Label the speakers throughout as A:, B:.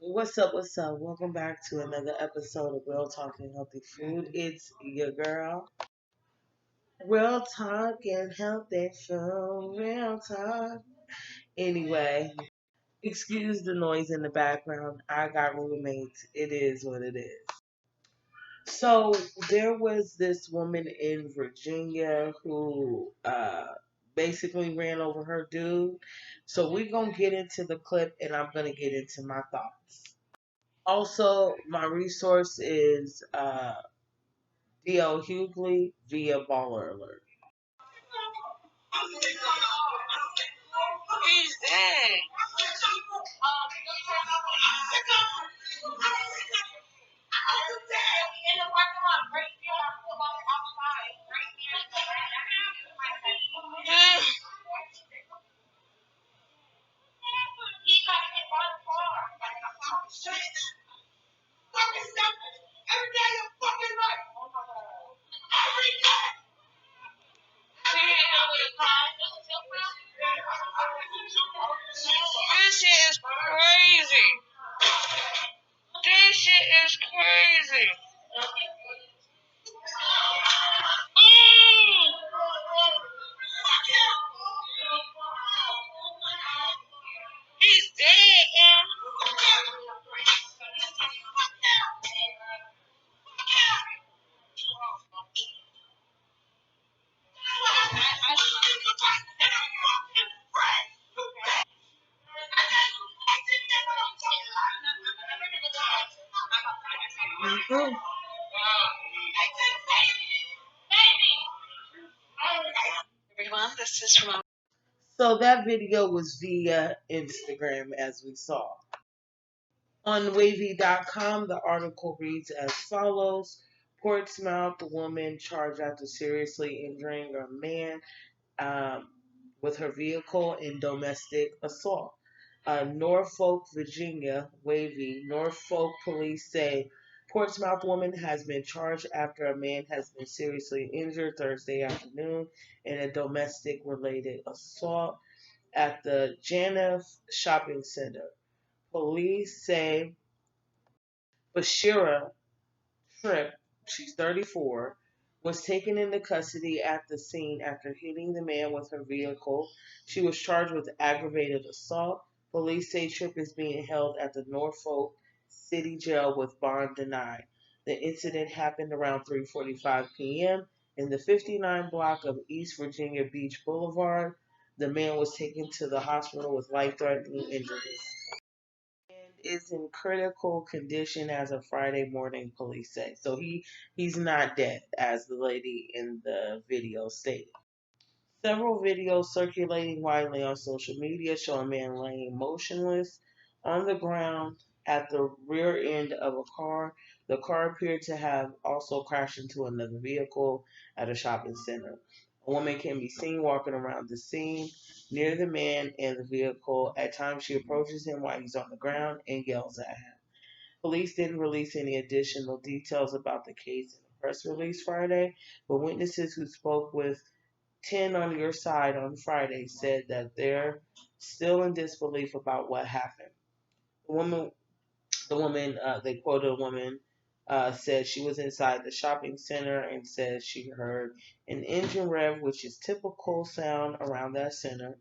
A: What's up? What's up? Welcome back to another episode of Real Talking Healthy Food. It's your girl, Real Talk and Healthy Food. Real Talk. Anyway, excuse the noise in the background. I got roommates. It is what it is. So there was this woman in Virginia who basically ran over her dude. So we're gonna get into the clip, and I'm gonna get into my thoughts. Also, my resource is D.L. Hughley via Baller Alert. He's dead. This shit is crazy. This shit is crazy. Mm. He's dead, man. Mhm. Everyone, this is from. So that video was via Instagram, as we saw. On WAVY.com, the article reads as follows. Portsmouth woman charged after seriously injuring a man um, with her vehicle in domestic assault. Norfolk, Virginia, WAVY, Norfolk police say Portsmouth woman has been charged after a man has been seriously injured Thursday afternoon in a domestic related assault at the Janaf Shopping Center. Police say Bashirah Tripp, she's 34, was taken into custody at the scene after hitting the man with her vehicle. She was charged with aggravated assault. Police say Tripp is being held at the Norfolk City Jail with bond denied. The incident happened around 3:45 p.m. in the 59 block of East Virginia Beach Boulevard. The man was taken to the hospital with life-threatening injuries and is in critical condition as of Friday morning, police say. So he's not dead, as the lady in the video stated. Several videos circulating widely on social media show a man laying motionless on the ground at the rear end of a car. The car appeared to have also crashed into another vehicle at a shopping center. A woman can be seen walking around the scene near the man and the vehicle. At times, she approaches him while he's on the ground and yells at him. Police didn't release any additional details about the case in a press release Friday, but witnesses who spoke with 10 on your side on Friday said that they're still in disbelief about what happened. The woman, they quoted a woman, said she was inside the shopping center and said she heard an engine rev, which is typical sound around that center.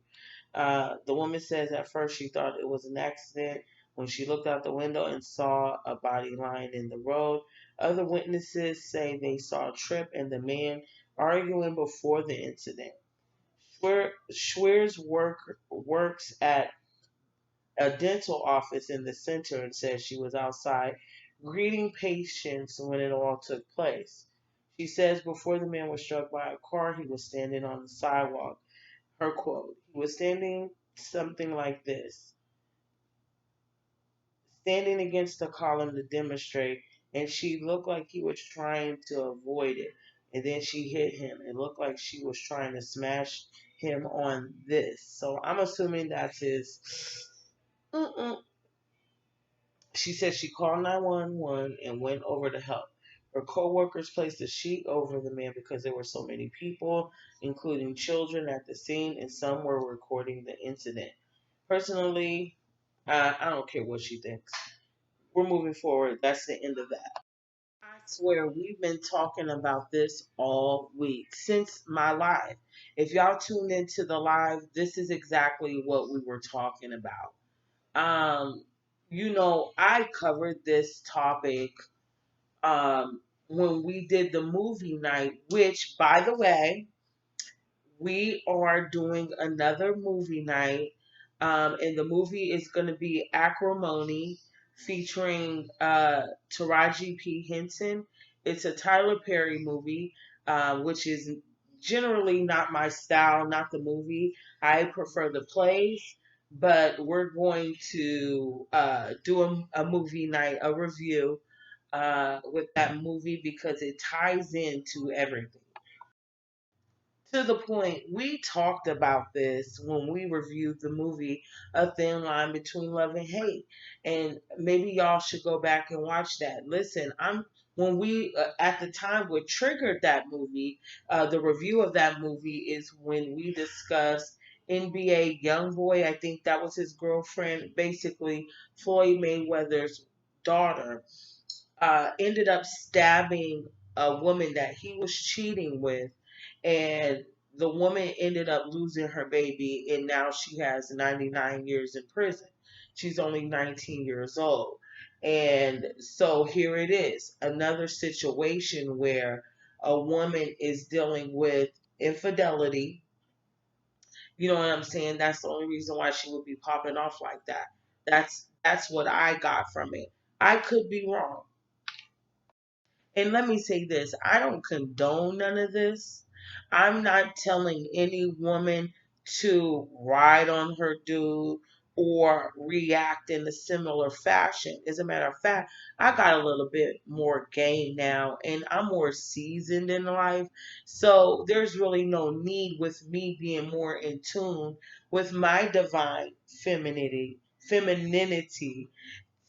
A: The woman says at first she thought it was an accident when she looked out the window and saw a body lying in the road. Other witnesses say they saw Tripp and the man arguing before the incident. Schweers works at a dental office in the center and says she was outside greeting patients when it all took place. She says before the man was struck by a car, he was standing on the sidewalk. Her quote, he was standing something like this, standing against the column to demonstrate, and she looked like he was trying to avoid it. And then she hit him. It looked like she was trying to smash him on this. So I'm assuming that's his. Mm-mm. She said she called 911 and went over to help. Her co-workers placed a sheet over the man because there were so many people, including children, at the scene, and some were recording the incident. Personally, I don't care what she thinks. we're moving forward. That's the end of that. I swear we've been talking about this all week since my live. If y'all tuned into the live, this is exactly what we were talking about. Um, I covered this topic when we did the movie night, which, by the way, we are doing another movie night, and the movie is going to be Acrimony featuring Taraji P. Henson. It's a Tyler Perry movie, which is generally not my style, not the movie. I prefer the plays, but we're going to do a movie night, a review with that movie because it ties into everything. To the point, we talked about this when we reviewed the movie A Thin Line Between Love and Hate, and maybe y'all should go back and watch that. Listen, I'm when we at the time what triggered that movie, the review of that movie is when we discussed NBA YoungBoy. I think that was his girlfriend, basically Floyd Mayweather's daughter, ended up stabbing a woman that he was cheating with, and the woman ended up losing her baby, and now she has 99 years in prison. She's only 19 years old. And so here it is, another situation where a woman is dealing with infidelity. You know what I'm saying? That's the only reason why she would be popping off like that. That's what I got from it. I could be wrong. And let me say this, I don't condone none of this. I'm not telling any woman to ride on her dude or react in a similar fashion. As a matter of fact, I got a little bit more game now and I'm more seasoned in life. So there's really no need with me being more in tune with my divine femininity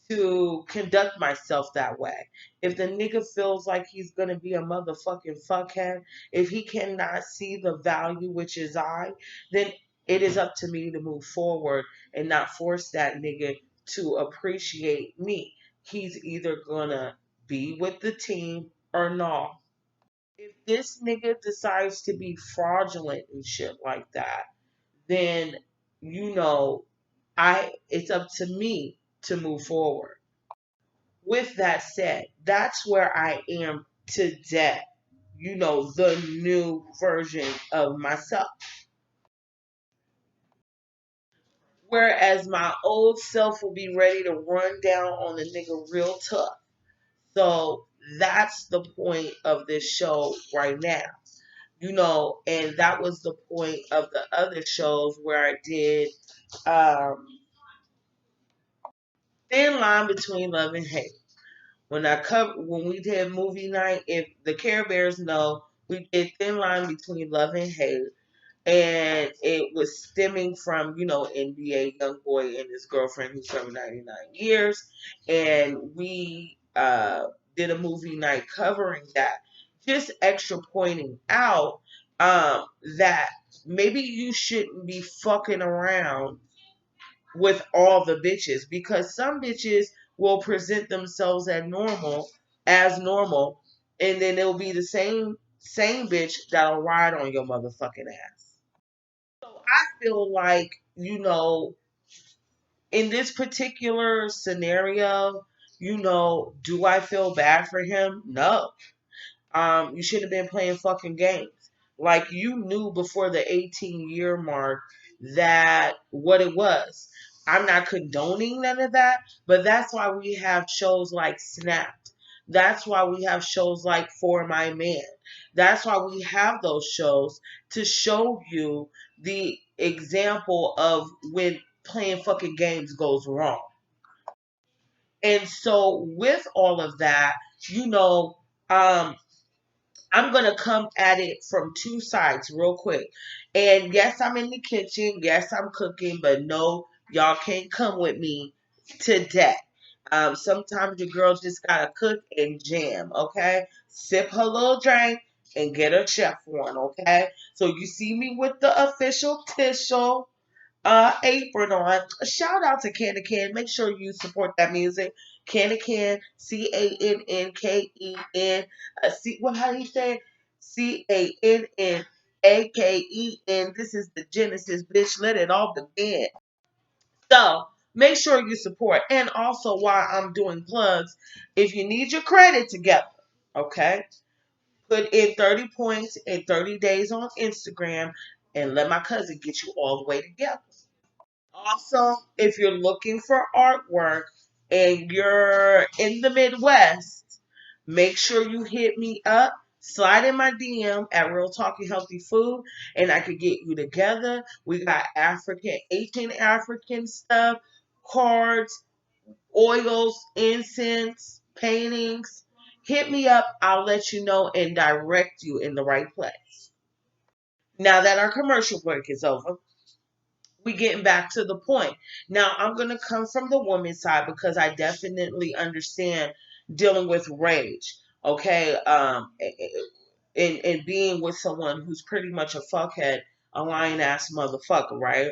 A: to conduct myself that way. If the nigga feels like he's gonna be a motherfucking fuckhead, if he cannot see the value which is I, then it is up to me to move forward and not force that nigga to appreciate me. He's either gonna be with the team or not. If this nigga decides to be fraudulent and shit like that, then you know, I it's up to me to move forward. With that said, that's where I am today. The new version of myself. Whereas my old self will be ready to run down on the nigga real tough. So that's the point of this show right now. And that was the point of the other shows where I did thin line between love and hate. When we did movie night, if the Care Bears know, we did thin line between love and hate, and it was stemming from NBA young boy and his girlfriend who's from 99 years, and we did a movie night covering that, just extra pointing out that maybe you shouldn't be fucking around with all the bitches because some bitches will present themselves as normal, and then it'll be the same bitch that'll ride on your motherfucking ass. So I feel like, in this particular scenario, do I feel bad for him? No. You should have been playing fucking games. Like you knew before the 18-year mark that what it was. I'm not condoning none of that, but that's why we have shows like Snapped. That's why we have shows like For My Man. That's why we have those shows to show you the example of when playing fucking games goes wrong. And so with all of that, you know, um, I'm going to come at it from two sides real quick. And yes, I'm in the kitchen. Yes, I'm cooking, but no, y'all can't come with me today. Sometimes your girl just got to cook and jam, okay? Sip her little drink and get her chef one, okay? So you see me with the official tissue. apron on. Shout out to Candy Can. Make sure you support that music. Candy Can, CANNKEN. What how you say? CANNAKEN. This is the Genesis, bitch. Let it all begin. So make sure you support. And also, while I'm doing plugs, if you need your credit together, okay, put in 30 points in 30 days on Instagram and let my cousin get you all the way together. Also, if you're looking for artwork and you're in the Midwest, make sure you hit me up. Slide in my DM at Real Talking Healthy Food, and I could get you together. We got African, Asian African stuff, cards, oils, incense, paintings. Hit me up. I'll let you know and direct you in the right place. Now that our commercial break is over, we getting back to the point. Now I'm gonna come from the woman's side because I definitely understand dealing with rage. Okay, and being with someone who's pretty much a fuckhead, a lying ass motherfucker, right?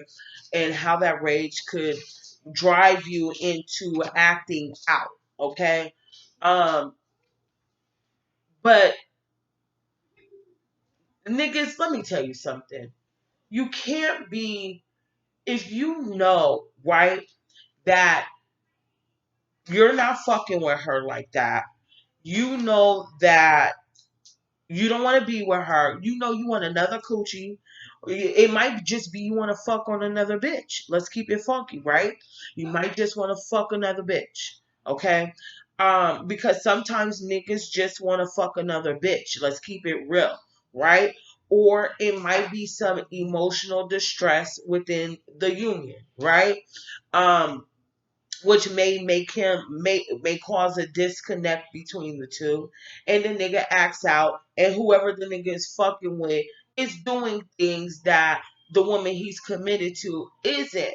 A: And how that rage could drive you into acting out. Okay, um, but niggas, let me tell you something. You can't be if you know, right, that you're not fucking with her like that. You know that you don't want to be with her. You know you want another coochie. It might just be you want to fuck on another bitch. Let's keep it funky, right? You might just want to fuck another bitch. Okay? Because sometimes niggas just want to fuck another bitch. Let's keep it real, right? Or it might be some emotional distress within the union, right? Um, which may make him may cause a disconnect between the two, and the nigga acts out, and whoever the nigga is fucking with is doing things that the woman he's committed to isn't.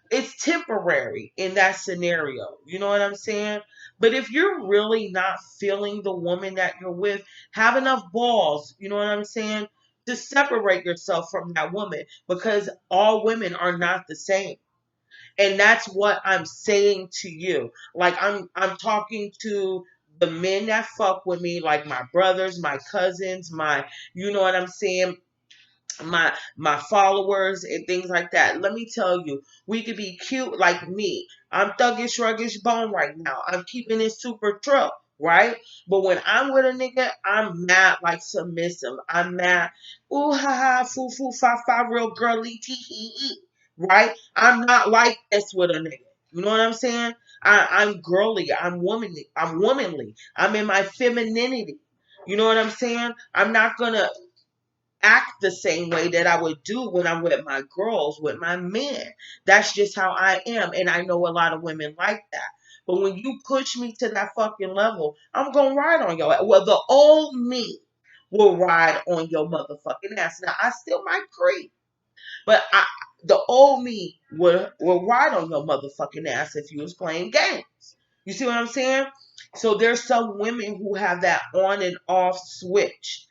A: It's temporary in that scenario. You know what I'm saying? But if you're really not feeling the woman that you're with, have enough balls, you know what I'm saying, to separate yourself from that woman, because all women are not the same. And that's what I'm saying to you. Like I'm talking to the men that fuck with me, like my brothers, my cousins, my, you know what I'm saying, my followers and things like that. Let me tell you, we could be cute like me. I'm thuggish, ruggish bone right now. I'm keeping it super true, right? But when I'm with a nigga, I'm mad like submissive. I'm mad, ooh ha ha, foo foo fa fa, real girly tee hee hee, right? I'm not like this with a nigga. You know what I'm saying? I'm girly. I'm womanly. I'm womanly. I'm in my femininity. You know what I'm saying? I'm not gonna act the same way that I would do when I'm with my girls, with my men. That's just how I am. And I know a lot of women like that. But when you push me to that fucking level, I'm going to ride on your ass. Well, the old me will ride on your motherfucking ass. Now, I still might creep, but the old me will ride on your motherfucking ass if you was playing games. You see what I'm saying? So there's some women who have that on and off switch.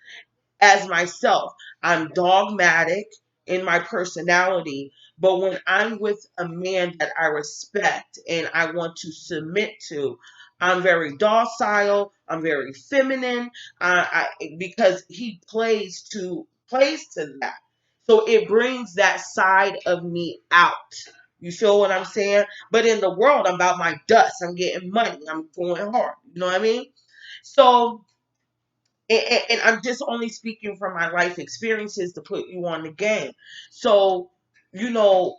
A: As myself, I'm dogmatic in my personality, but when I'm with a man that I respect and I want to submit to, I'm very docile. I'm very feminine. Because he plays to that, so it brings that side of me out. You feel what I'm saying? But in the world, I'm about my dust. I'm getting money. I'm going hard. You know what I mean? So and I'm just only speaking from my life experiences to put you on the game. So, you know,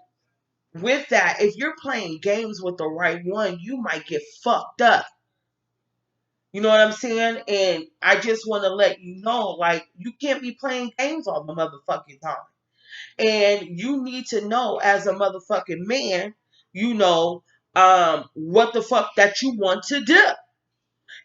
A: with that, if you're playing games with the right one, you might get fucked up. You know what I'm saying? And I just want to let you know, like, you can't be playing games all the motherfucking time. And you need to know as a motherfucking man, you know, what the fuck that you want to do.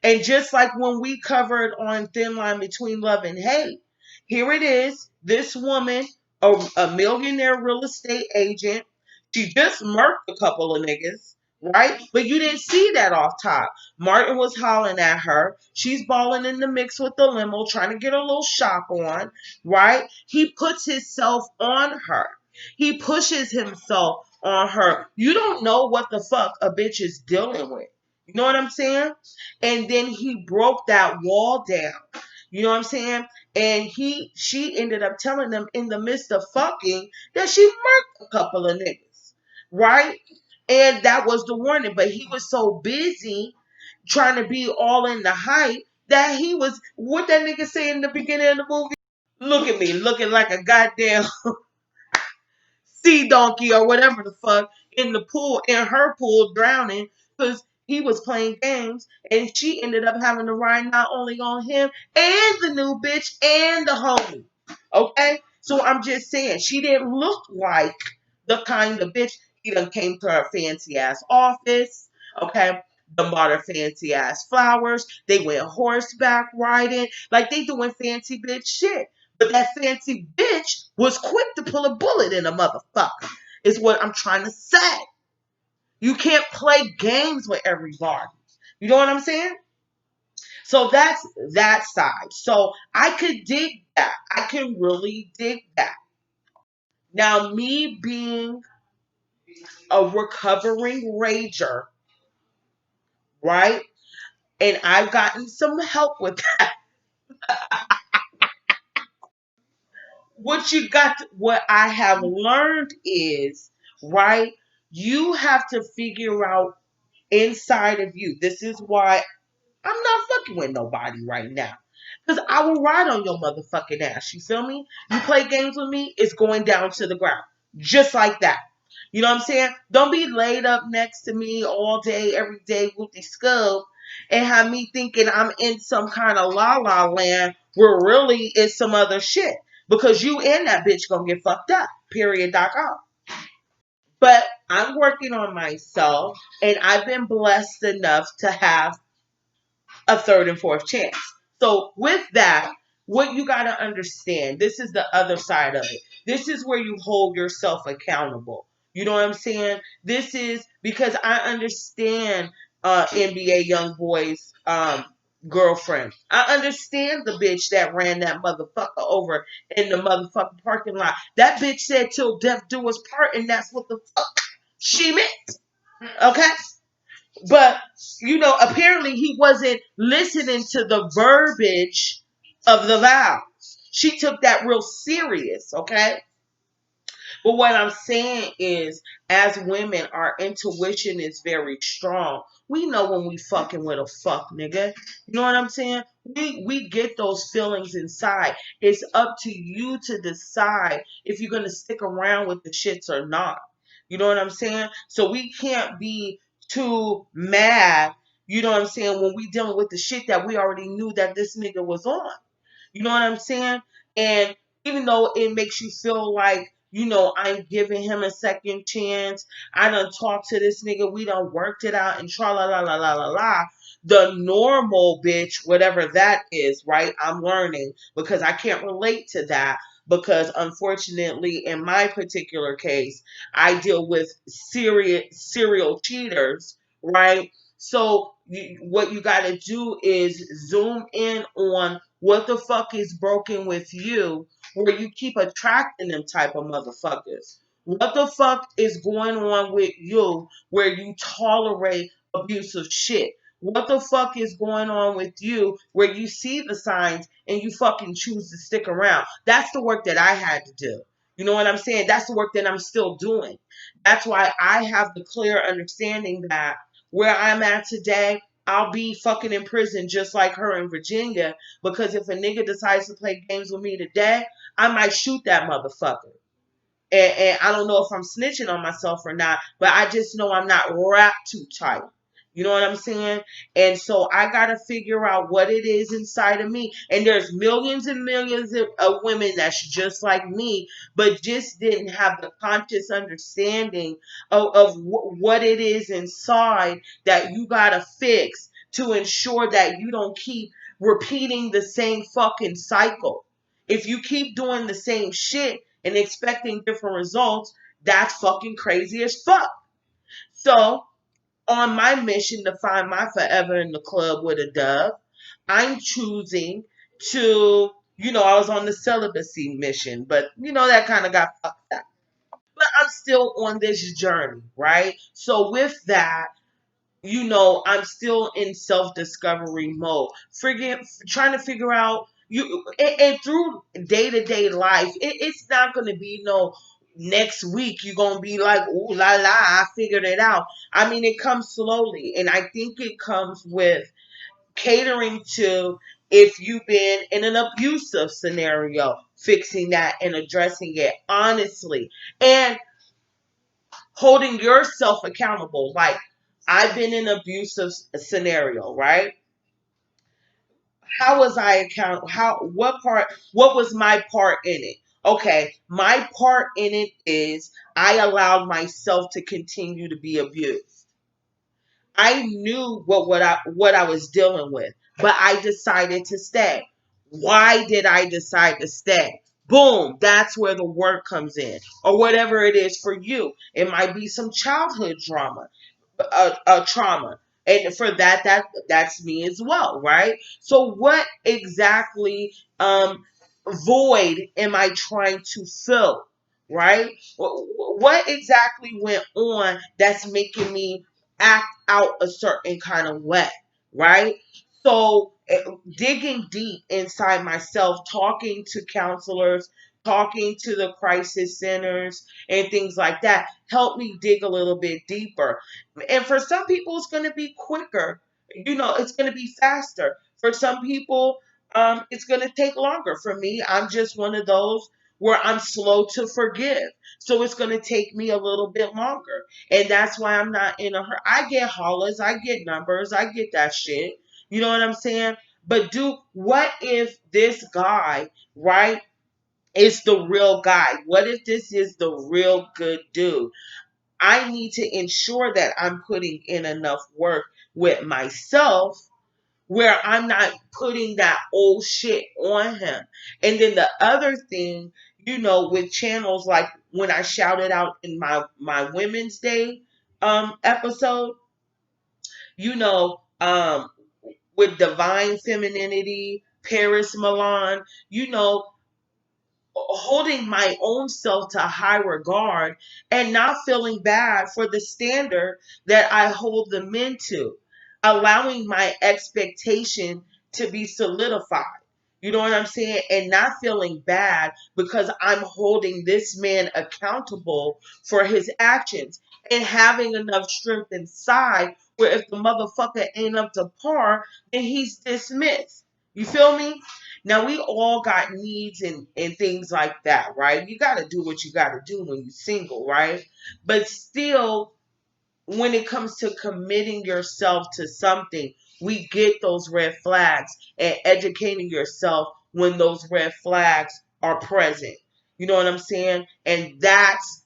A: And just like when we covered on Thin Line Between Love and Hate, here it is. This woman, a millionaire real estate agent, she just murked a couple of niggas, right? But you didn't see that off top. Martin was hollering at her. She's balling in the mix with the limo, trying to get a little shop on, right? He puts himself on her. He pushes himself on her. You don't know what the fuck a bitch is dealing with. You know what I'm saying? And then he broke that wall down. You know what I'm saying? And she ended up telling them in the midst of fucking that she murked a couple of niggas. Right? And that was the warning. But he was so busy trying to be all in the hype that he was, what that nigga say in the beginning of the movie? Look at me looking like a goddamn sea donkey or whatever the fuck in the pool, in her pool, drowning because he was playing games, and she ended up having to ride not only on him and the new bitch and the homie. Okay? So I'm just saying, she didn't look like the kind of bitch. He done came to her fancy ass office. Okay? Done bought her fancy ass flowers. They went horseback riding. Like they doing fancy bitch shit. But that fancy bitch was quick to pull a bullet in a motherfucker, is what I'm trying to say. You can't play games with everybody. You know what I'm saying? So that's that side. So I could dig that. I can really dig that. Now, me being a recovering rager, right? And I've gotten some help with that. What I have learned is, right? You have to figure out inside of you. This is why I'm not fucking with nobody right now. Because I will ride on your motherfucking ass. You feel me? You play games with me, it's going down to the ground. Just like that. You know what I'm saying? Don't be laid up next to me all day, every day, with the skull, and have me thinking I'm in some kind of la la land where really it's some other shit. Because you and that bitch gonna get fucked up. Period.com. But I'm working on myself, and I've been blessed enough to have a third and fourth chance. So with that, what you got to understand, this is the other side of it. This is where you hold yourself accountable. You know what I'm saying? This is because I understand NBA young boys girlfriend. I understand the bitch that ran that motherfucker over in the motherfucking parking lot. That bitch said till death do us part, and that's what the fuck she meant. Okay? But, apparently he wasn't listening to the verbiage of the vows. She took that real serious, okay? But what I'm saying is, as women, our intuition is very strong. We know when we fucking with a fuck nigga. You know what I'm saying? We get those feelings inside. It's up to you to decide if you're gonna stick around with the shits or not. You know what I'm saying? So we can't be too mad, you know what I'm saying, when we dealing with the shit that we already knew that this nigga was on. You know what I'm saying? And even though it makes you feel like, I'm giving him a second chance, I done talked to this nigga, we done worked it out, and tra la la la la la la. The normal bitch, whatever that is, right? I'm learning because I can't relate to that because unfortunately, in my particular case, I deal with serial cheaters, right? So what you got to do is zoom in on what the fuck is broken with you where you keep attracting them type of motherfuckers. What the fuck is going on with you where you tolerate abusive shit? What the fuck is going on with you where you see the signs and you fucking choose to stick around? That's the work that I had to do. You know what I'm saying? That's the work that I'm still doing. That's why I have the clear understanding that where I'm at today, I'll be fucking in prison just like her in Virginia, because if a nigga decides to play games with me today, I might shoot that motherfucker. And I don't know if I'm snitching on myself or not, but I just know I'm not wrapped too tight. You know what I'm saying? And so I got to figure out what it is inside of me. And there's millions and millions of women that's just like me, but just didn't have the conscious understanding of what it is inside that you got to fix to ensure that you don't keep repeating the same fucking cycle. If you keep doing the same shit and expecting different results, that's fucking crazy as fuck. So, on my mission to find my forever in the club with a dove, I'm choosing to, I was on the celibacy mission, but that kind of got fucked up. I'm still on this journey, right? So with that, I'm still in self-discovery mode. Trying to figure out and through day-to-day life, it's not gonna be no next week you're gonna be like, ooh la la, I figured it out. I mean, it comes slowly, and I think it comes with catering to if you've been in an abusive scenario, fixing that and addressing it honestly. And holding yourself accountable. Like, I've been in an abusive scenario, right? How was I accountable? What was my part in it? Okay, my part in it is I allowed myself to continue to be abused. I knew what I was dealing with, but I decided to stay. Why did I decide to stay? Boom, that's where the work comes in. Or whatever it is for you. It might be some childhood drama, a trauma. And for that's me as well, right? So what exactly void am I trying to fill, right? What exactly went on that's making me act out a certain kind of way, right? So digging deep inside myself, talking to counselors, talking to the crisis centers and things like that, help me dig a little bit deeper. And for some people, it's going to be quicker. It's going to be faster. For some people, it's going to take longer. For me, I'm just one of those where I'm slow to forgive. So it's going to take me a little bit longer. And that's why I'm not in a hurry. I get hollers, I get numbers, I get that shit. You know what I'm saying? But what if this guy, right, is the real guy? What if this is the real good dude? I need to ensure that I'm putting in enough work with myself where I'm not putting that old shit on him. And then the other thing, with channels like when I shouted out in my Women's Day episode, you know, um with Divine Femininity, Paris Milan, holding my own self to high regard and not feeling bad for the standard that I hold the men to, allowing my expectation to be solidified. You know what I'm saying? And not feeling bad because I'm holding this man accountable for his actions and having enough strength inside where if the motherfucker ain't up to par, then he's dismissed. You feel me? Now we all got needs and things like that, right? You got to do what you got to do when you're single, right? But still, when it comes to committing yourself to something, we get those red flags and educating yourself when those red flags are present. You know what I'm saying? And that's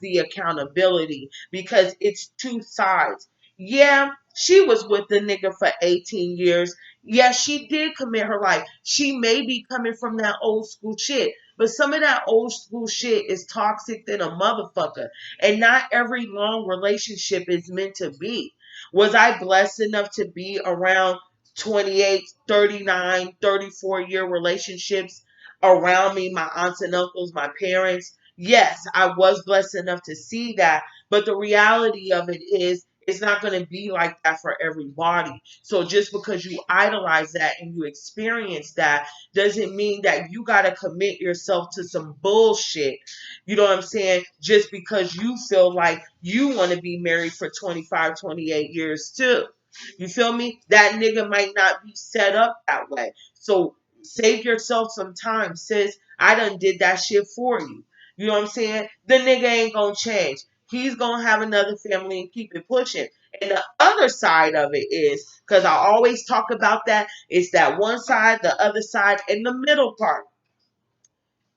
A: the accountability because it's two sides. Yeah, she was with the nigga for 18 years. Yeah, she did commit her life. She may be coming from that old school shit, but some of that old school shit is toxic than a motherfucker. And not every long relationship is meant to be. Was I blessed enough to be around 28, 39, 34-year relationships around me, my aunts and uncles, my parents? Yes, I was blessed enough to see that. But the reality of it is, it's not going to be like that for everybody. So just because you idolize that and you experience that doesn't mean that you got to commit yourself to some bullshit. You know what I'm saying? Just because you feel like you want to be married for 25, 28 years too. You feel me? That nigga might not be set up that way. So save yourself some time, sis. I done did that shit for you. You know what I'm saying? The nigga ain't gonna change. He's gonna have another family and keep it pushing. And the other side of it is, because I always talk about that, it's that one side, the other side, and the middle part.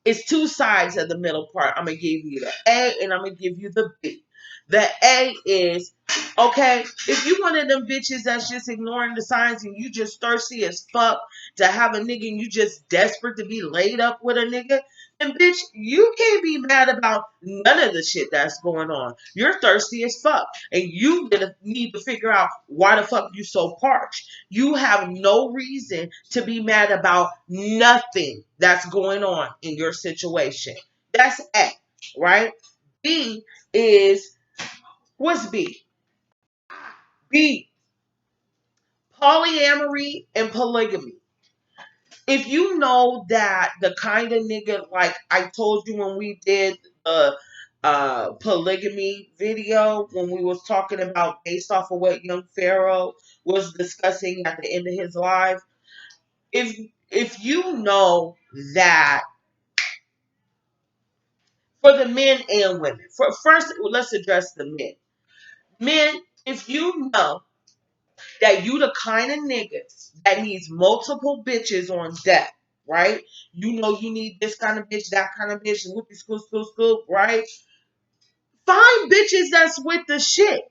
A: It's two sides of the middle part. I'm going to give you the A and I'm going to give you the B. The A is, okay, if you one of them bitches that's just ignoring the signs and you just thirsty as fuck to have a nigga and you just desperate to be laid up with a nigga, then bitch, you can't be mad about none of the shit that's going on. You're thirsty as fuck. And you need to figure out why the fuck you so parched. You have no reason to be mad about nothing that's going on in your situation. That's A, right? B is, what's B? B, polyamory and polygamy. If you know that the kind of nigga, like I told you when we did the polygamy video, when we was talking about based off of what young Pharaoh was discussing at the end of his life, if if you know that for the men and women, for first let's address the men. Men, if you know that you the kind of niggas that needs multiple bitches on deck, right? You know you need this kind of bitch, that kind of bitch, whoopie scoop, scoop, scoop, right? Find bitches that's with the shit.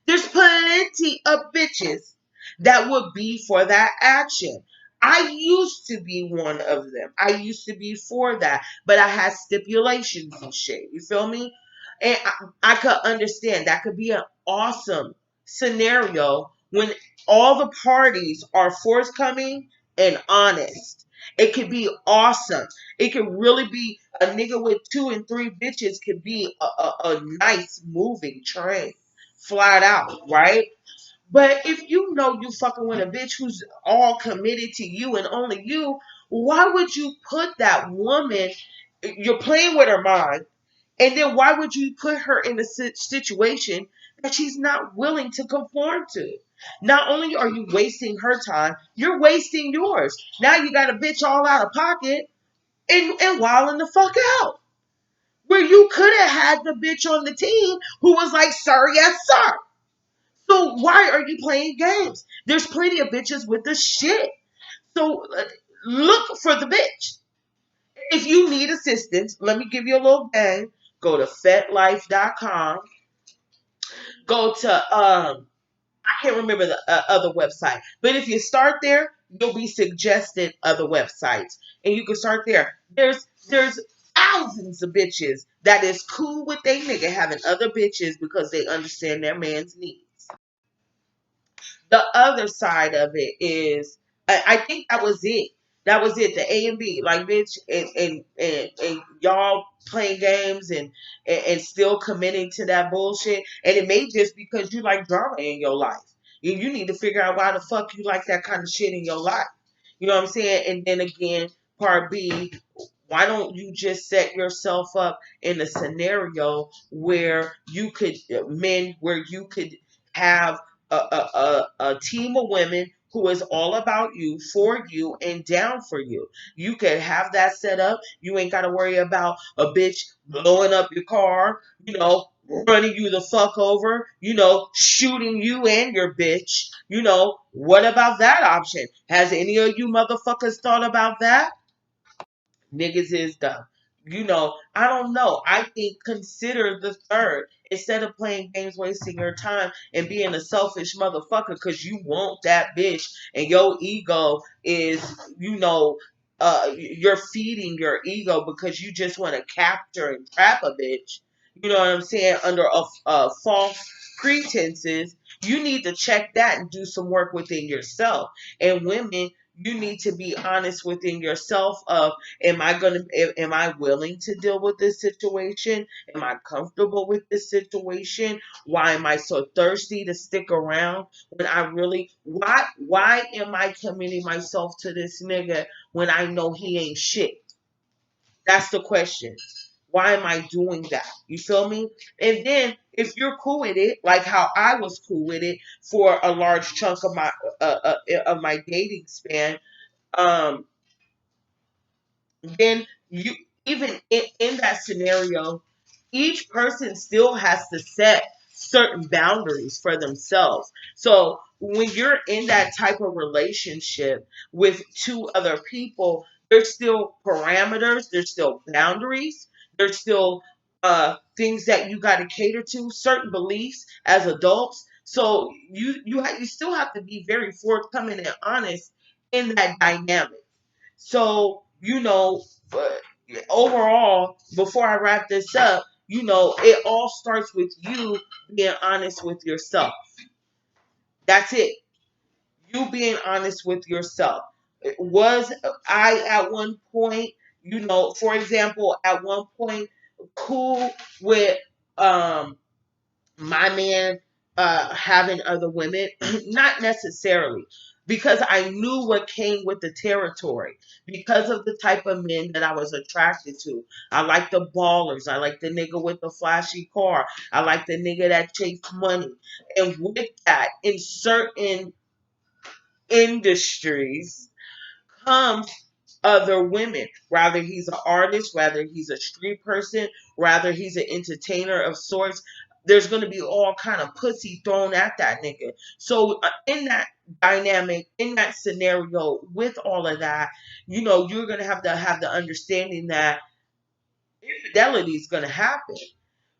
A: There's plenty of bitches that would be for that action. I used to be one of them. I used to be for that, but I had stipulations and shit. You feel me? And I could understand that could be an awesome scenario when all the parties are forthcoming and honest. It could be awesome. It could really be a nigga with 2 and 3 bitches could be a nice moving train flat out, right? But if you know you fucking with a bitch who's all committed to you and only you, why would you put that woman, you're playing with her mind, and then why would you put her in a situation that she's not willing to conform to? Not only are you wasting her time, you're wasting yours. Now you got a bitch all out of pocket and wilding the fuck out. Where you could have had the bitch on the team who was like, sir, yes, sir. So why are you playing games? There's plenty of bitches with the shit. So look for the bitch. If you need assistance, let me give you a little bang. Go to fetlife.com. Go to I can't remember the other website, but if you start there, you'll be suggested other websites, and you can start there. There's thousands of bitches that is cool with they nigga having other bitches because they understand their man's needs. The other side of it is, I think that was it. That was it. The A and B, like bitch, and y'all playing games and still committing to that bullshit. And it may just because you like drama in your life. You need to figure out why the fuck you like that kind of shit in your life. You know what I'm saying? And then again, part B, why don't you just set yourself up in a scenario where you could where you could have a team of women who is all about you, for you, and down for you. You could have that set up. You ain't got to worry about a bitch blowing up your car, running you the fuck over, shooting you and your bitch. What about that option? Has any of you motherfuckers thought about that? Niggas is dumb. I don't know. I think consider the third. Instead of playing games, wasting your time, and being a selfish motherfucker because you want that bitch and your ego is, you're feeding your ego because you just want to capture and trap a bitch. You know what I'm saying? Under a false pretenses. You need to check that and do some work within yourself. And women, you need to be honest within yourself of, am I willing to deal with this situation? Am I comfortable with this situation? Why am I so thirsty to stick around when I really, why am I committing myself to this nigga when I know he ain't shit? That's the question. Why am I doing that? You feel me? And then if you're cool with it, like how I was cool with it for a large chunk of my dating span, um, then you, even in that scenario, each person still has to set certain boundaries for themselves. So when you're in that type of relationship with two other people, there's still parameters, there's still boundaries, there's still things that you got to cater to, certain beliefs as adults. So you still have to be very forthcoming and honest in that dynamic. So, but overall, before I wrap this up, it all starts with you being honest with yourself. That's it. You being honest with yourself. Was I at one point, for example, at one point, cool with my man having other women? Not necessarily, because I knew what came with the territory, because of the type of men that I was attracted to. I like the ballers. I like the nigga with the flashy car. I like the nigga that chased money. And with that, in certain industries comes other women. Rather he's an artist, rather he's a street person, rather he's an entertainer of sorts. There's gonna be all kind of pussy thrown at that nigga. So in that dynamic, in that scenario, with all of that, you're gonna have the understanding that infidelity is gonna happen.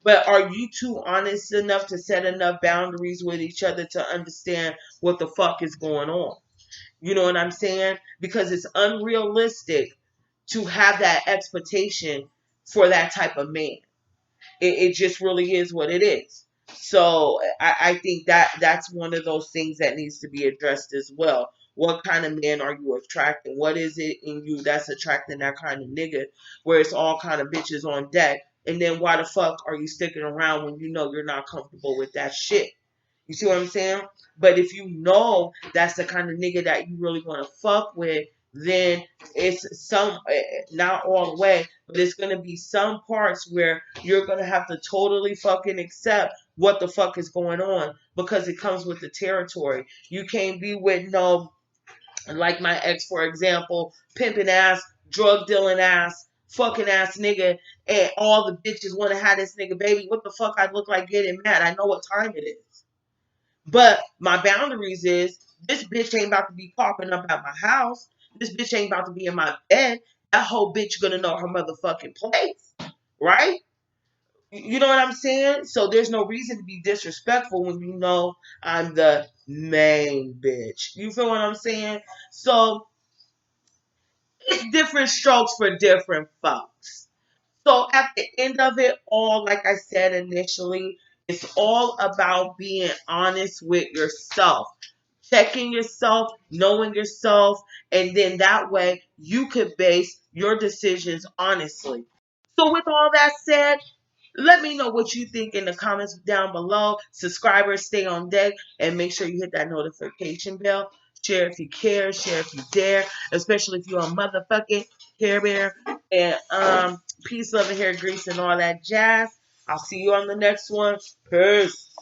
A: But are you two honest enough to set enough boundaries with each other to understand what the fuck is going on? You know what I'm saying? Because it's unrealistic to have that expectation for that type of man. It just really is what it is. So I think that that's one of those things that needs to be addressed as well. What kind of man are you attracting? What is it in you that's attracting that kind of nigga where it's all kind of bitches on deck? And then why the fuck are you sticking around when you know you're not comfortable with that shit? You see what I'm saying? But if you know that's the kind of nigga that you really want to fuck with, then it's not all the way, but it's going to be some parts where you're going to have to totally fucking accept what the fuck is going on because it comes with the territory. You can't be with no, like my ex, for example, pimping ass, drug dealing ass, fucking ass nigga, and all the bitches want to have this nigga, baby. What the fuck I look like getting mad? I know what time it is. But my boundaries is this bitch ain't about to be popping up at my house. This bitch ain't about to be in my bed. That whole bitch gonna know her motherfucking place. Right? You know what I'm saying? So there's no reason to be disrespectful when you know I'm the main bitch. You feel what I'm saying? So it's different strokes for different folks. So at the end of it all, like I said initially, it's all about being honest with yourself, checking yourself, knowing yourself, and then that way you could base your decisions honestly. So with all that said, let me know what you think in the comments down below. Subscribers, stay on deck, and make sure you hit that notification bell. Share if you care, share if you dare, especially if you're a motherfucking Care Bear. And peace, love, and hair grease, and all that jazz. I'll see you on the next one. Peace.